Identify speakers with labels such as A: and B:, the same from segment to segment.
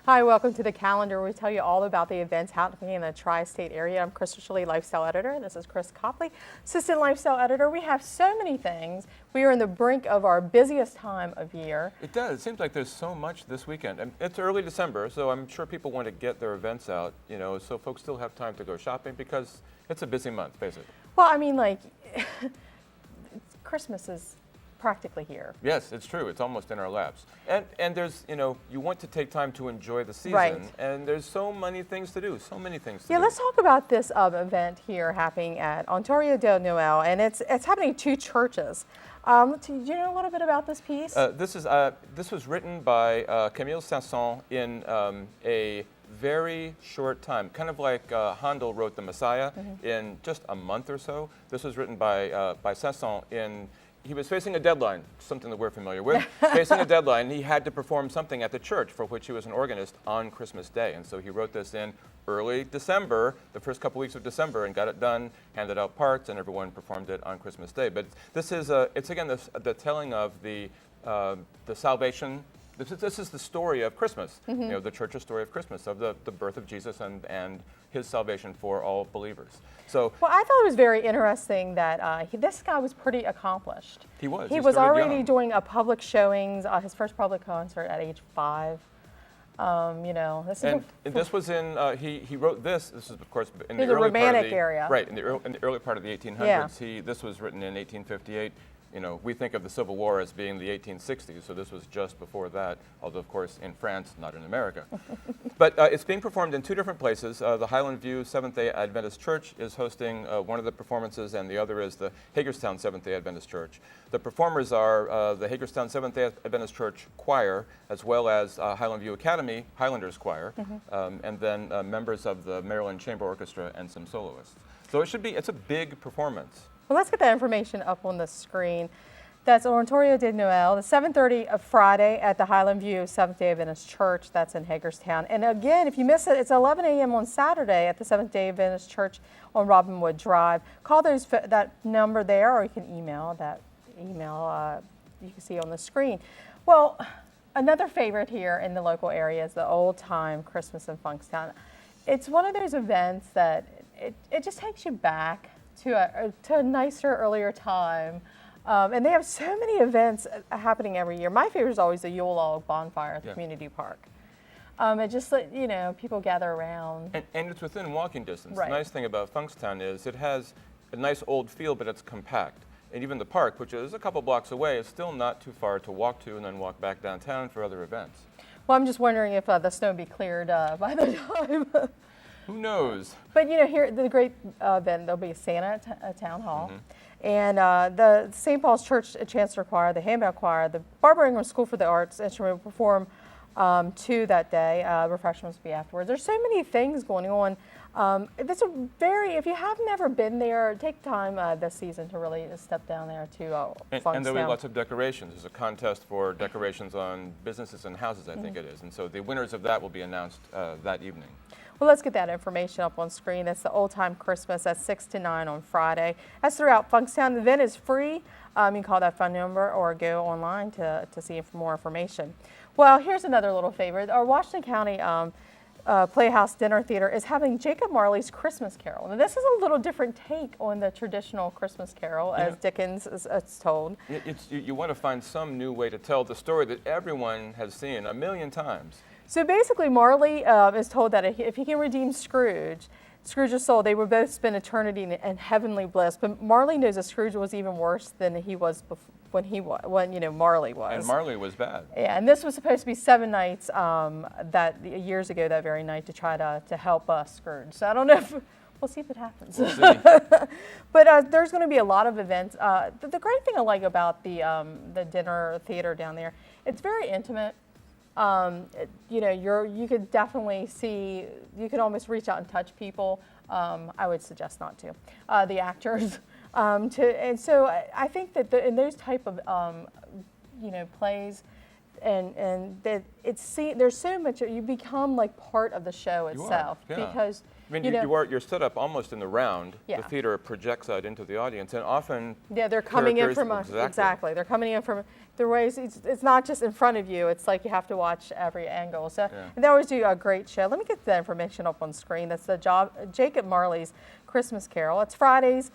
A: Hi, welcome to the calendar. We tell you all about the events happening in the tri-state area. I'm Krista Schelle, Lifestyle Editor. This is Chris Copley, Assistant Lifestyle Editor. We have so many things. We are in the brink of our busiest time of year.
B: It does. It seems like there's so much this weekend. And it's early December, so I'm sure people want to get their events out, so folks still have time to go shopping because it's a busy month, basically.
A: Well, I mean, like, Christmas is practically here.
B: Yes, it's true. It's almost in our laps. And there's, you want to take time to enjoy the season.
A: Right.
B: And there's so many things to do,
A: Yeah, let's talk about this event here happening at Ontario de Noël, and it's happening at two churches. Do you know a little bit about this piece?
B: This was written by Camille Saint-Saens in a very short time, kind of like Handel wrote The Messiah in just a month or so. This was written by Saint-Saens in. He was facing a deadline, something that we're familiar with. Facing a deadline, he had to perform something at the church for which he was an organist on Christmas Day. And so he wrote this in early December, the first couple weeks of December, and got it done, handed out parts, and everyone performed it on Christmas Day. But this is, it's again the telling of the salvation. This is the story of Christmas, the church's story of Christmas, of the birth of Jesus and his salvation for all believers. So,
A: well, I thought it was very interesting that this guy was pretty accomplished.
B: He was.
A: He was already doing a public showings, his first public concert at age 5.
B: This was in, he wrote this is of course in the
A: early
B: romantic
A: part of the area.
B: Right, in the early part of the 1800s. Yeah. This was written in 1858. We think of the Civil War as being the 1860s, so this was just before that, although, of course, in France, not in America. But it's being performed in two different places. The Highland View Seventh-day Adventist Church is hosting one of the performances, and the other is the Hagerstown Seventh-day Adventist Church. The performers are the Hagerstown Seventh-day Adventist Church Choir, as well as Highland View Academy Highlanders Choir, and then members of the Maryland Chamber Orchestra and some soloists. So it's a big performance.
A: Well, let's get that information up on the screen. That's Ontario de Noël, the 7:30 of Friday at the Highland View Seventh-day Adventist Church. That's in Hagerstown. And again, if you miss it, it's 11 a.m. on Saturday at the Seventh-day Adventist Church on Robinwood Drive. Call that number there, or you can email that email you can see on the screen. Well, another favorite here in the local area is the old-time Christmas in Funkstown. It's one of those events that it just takes you back to a nicer, earlier time. And they have so many events happening every year. My favorite is always the Yule Log bonfire at the community park. It just people gather around.
B: And it's within walking distance.
A: Right.
B: The nice thing about Funkstown is it has a nice old feel, but it's compact. And even the park, which is a couple blocks away, is still not too far to walk to and then walk back downtown for other events.
A: Well, I'm just wondering if the snow will be cleared by the time.
B: Who knows?
A: But here, the great event, there'll be a Santa at Town Hall. And the St. Paul's Church Chancellor Choir, the Handbell Choir, the Barbara Ingram School for the Arts Instrument will perform too that day. Refreshments will be afterwards. There's so many things going on. If you have never been there, take time this season to really step down there to Funkstown.
B: And there'll be lots of decorations. There's a contest for decorations on businesses and houses, I think it is. And so the winners of that will be announced that evening.
A: Well, let's get that information up on screen. That's the Old Time Christmas at 6 to 9 on Friday. That's throughout Funkstown. The event is free. You can call that phone number or go online to see more information. Well, here's another little favorite. Our Washington County Playhouse Dinner Theater is having Jacob Marley's Christmas Carol. Now, this is a little different take on the traditional Christmas Carol, as Dickens is told.
B: You want to find some new way to tell the story that everyone has seen a million times.
A: So basically, Marley is told that if he can redeem Scrooge's soul, they would both spend eternity in heavenly bliss. But Marley knows that Scrooge was even worse than he was when Marley was.
B: And Marley was bad.
A: Yeah, and this was supposed to be 7 nights years ago that very night to try to help Scrooge. So I don't know if we'll see if it happens.
B: We'll see.
A: But there's going to be a lot of events. The great thing I like about the dinner theater down there, it's very intimate. You could definitely see, you can almost reach out and touch people. I would suggest not to, the actors. And so I think that in those type of, plays, and that there's so much, you become like part of the show itself.
B: You are, yeah.
A: Because
B: I mean,
A: You know-
B: you're set up almost in the round.
A: Yeah.
B: The theater projects out into the audience, and often
A: Yeah, they're coming in
B: characters-
A: from exactly. They're coming in from the ways. It's not just in front of you. It's like you have to watch every angle. So
B: Yeah.
A: and they always do a great show. Let me get the information up on screen. That's the Jacob Marley's Christmas Carol. It's Fridays,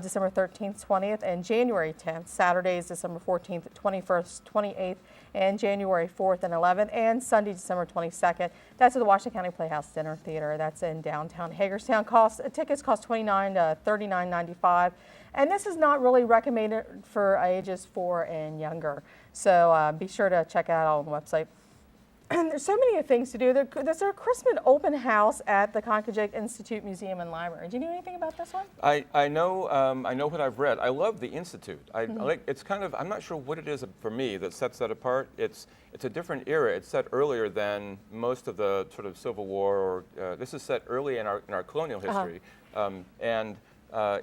A: December 13th, 20th, and January 10th. Saturdays, December 14th, 21st, 28th, and January 4th and 11th, and Sunday, December 22nd. That's at the Washington County Playhouse Dinner Theater. That's in downtown Hagerstown. Tickets cost $29 to $39.95. And this is not really recommended for ages 4 and younger. So be sure to check it out on the website. And there's so many things to do. There's a Christmas open house at the Conkajik Institute Museum and Library. Do you know anything about this one?
B: I know what I've read. I love the Institute. I like, it's kind of, I'm not sure what it is for me that sets that apart. It's a different era. It's set earlier than most of the sort of Civil War, or this is set early in our colonial history. And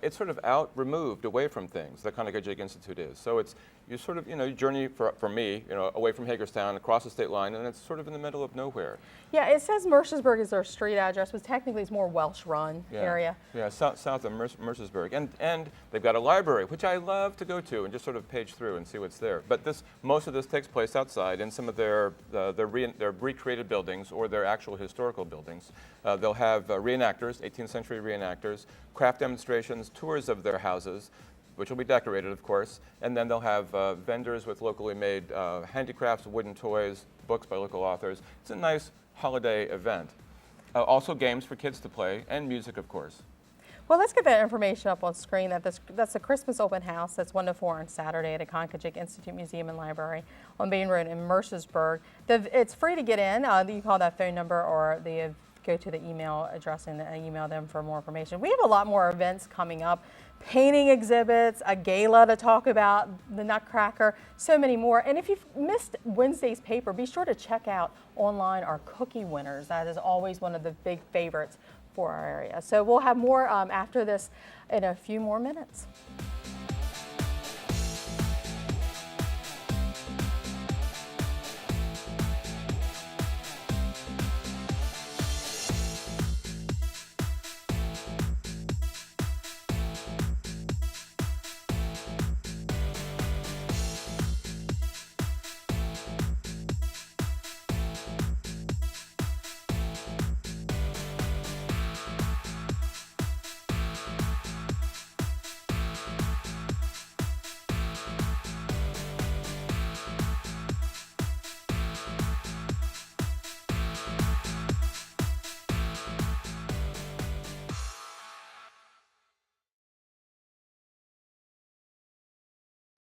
B: it's sort of removed away from things, the Conkajik Institute is. So it's, you sort of, you journey for me, away from Hagerstown, across the state line, and it's sort of in the middle of nowhere.
A: Yeah, it says Mercersburg is their street address, but technically it's more Welsh-run area.
B: Yeah, south of Mercersburg. And they've got a library, which I love to go to and just sort of page through and see what's there. But most of this takes place outside in some of their recreated buildings or their actual historical buildings. They'll have reenactors, 18th century reenactors, craft demonstrations, tours of their houses, which will be decorated, of course, and then they'll have vendors with locally made handicrafts, wooden toys, books by local authors. It's a nice holiday event. Also games for kids to play, and music, of course.
A: Well, let's get that information up on screen. That's a Christmas open house. That's 1 to 4 on Saturday at the Conkajik Institute Museum and Library on Bain Road in Mercersburg. It's free to get in. You call that phone number or go to the email address and email them for more information. We have a lot more events coming up. Painting exhibits, a gala to talk about, the Nutcracker, so many more. And if you've missed Wednesday's paper, be sure to check out online our cookie winners. That is always one of the big favorites for our area. So we'll have more after this in a few more minutes.